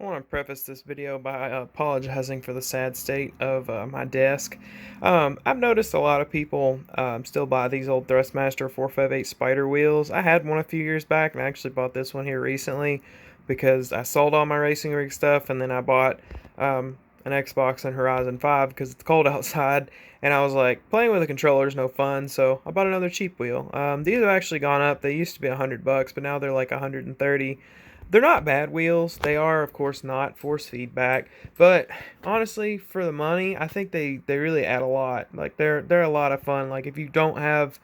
I want to preface this video by apologizing for the sad state of my desk. I've noticed a lot of people still buy these old Thrustmaster 458 spider wheels. I had one a few years back, and I actually bought this one here recently because I sold all my racing rig stuff, and then I bought an Xbox and Horizon 5 because it's cold outside, and I was like, playing with a controller is no fun, so I bought another cheap wheel. These have actually gone up. They used to be $100, but now they're like 130. They're not bad wheels. They are, of course, not force feedback, but honestly, for the money, I think they really add a lot. Like they're a lot of fun. Like if you don't have,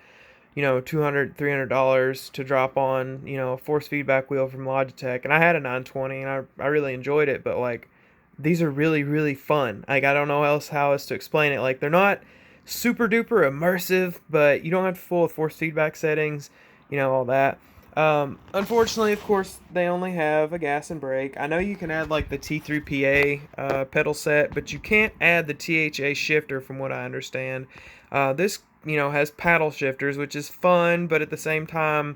$200, $300 to drop on, a force feedback wheel from Logitech, and I had a 920 and I really enjoyed it, but like these are really really fun. Like I don't know how else to explain it. Like they're not super duper immersive, but you don't have to fool with force feedback settings, all that. Unfortunately, of course, they only have a gas and brake. I know you can add like the T3PA pedal set, but you can't add the THA shifter from what I understand. This, has paddle shifters, which is fun, but at the same time,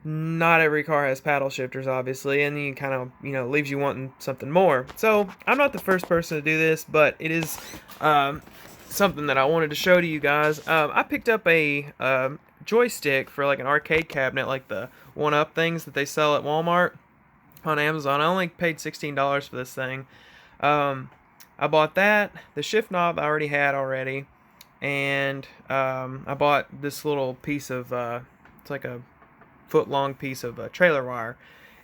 not every car has paddle shifters, obviously, and you kind of, leaves you wanting something more. So, I'm not the first person to do this, but it is something that I wanted to show to you guys. I picked up a joystick for like an arcade cabinet, like the 1-up things that they sell at Walmart on Amazon. I only paid $16 for this thing. I bought that. The shift knob I already had already, and I bought this little piece of it's like a foot-long piece of trailer wire.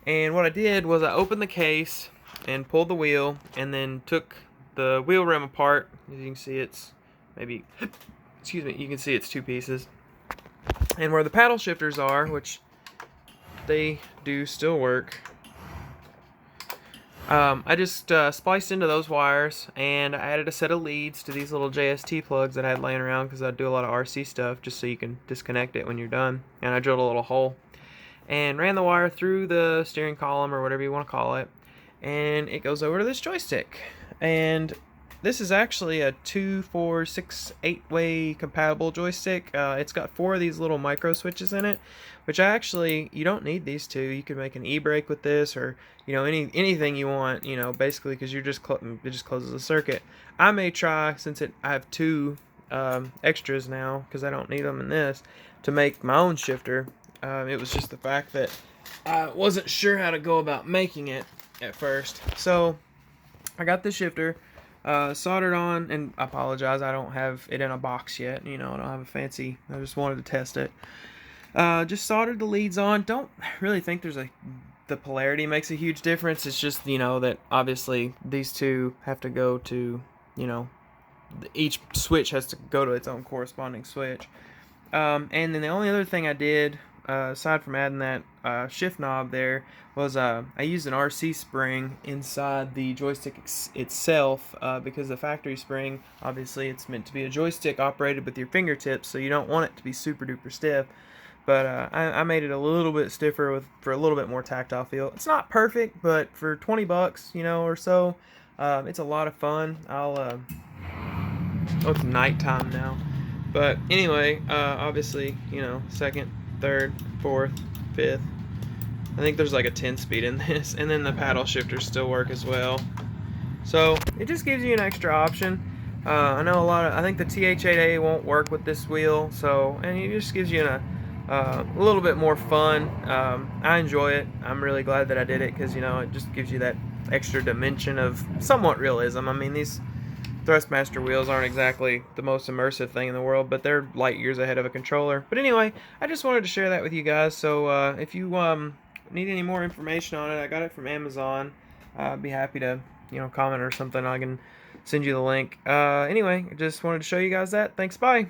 And what I did was I opened the case and pulled the wheel, and then took the wheel rim apart. As you can see, it's maybe excuse me. You can see it's two pieces. And where the paddle shifters are, which they do still work, I just spliced into those wires, and I added a set of leads to these little JST plugs that I had laying around because I do a lot of RC stuff, just so you can disconnect it when you're done. And I drilled a little hole and ran the wire through the steering column, or whatever you want to call it, and it goes over to this joystick. And this is actually a 2, 4, 6, 8-way compatible joystick. It's got 4 of these little micro switches in it, which you don't need these two. You can make an e-brake with this, or anything you want. Basically, because it just closes the circuit. I may try, since I have 2 extras now, because I don't need them in this, to make my own shifter. It was just the fact that I wasn't sure how to go about making it at first. So I got the shifter. Soldered on, and I apologize, I don't have it in a box yet. I don't have a fancy. I just wanted to test it. Just soldered the leads on. Don't really think the polarity makes a huge difference. It's just that obviously these two have to go to each switch has to go to its own corresponding switch. And then the only other thing I did, aside from adding that shift knob there, was I used an RC spring inside the joystick itself, because the factory spring, obviously it's meant to be a joystick operated with your fingertips, so you don't want it to be super duper stiff. But I made it a little bit stiffer for a little bit more tactile feel. It's not perfect, but for $20, or so, it's a lot of fun. Oh, it's nighttime now. But anyway, obviously, second, third, fourth, fifth. I think there's like a 10-speed in this, and then the paddle shifters still work as well. So it just gives you an extra option. I know I think the TH8A won't work with this wheel, and it just gives you a little bit more fun. I enjoy it. I'm really glad that I did it because it just gives you that extra dimension of somewhat realism. I mean, these Thrustmaster wheels aren't exactly the most immersive thing in the world, but they're light years ahead of a controller. But anyway, I just wanted to share that with you guys. So if you need any more information on it, I got it from Amazon. I'd be happy to comment or something. I can send you the link. Anyway, I just wanted to show you guys that. Thanks, bye.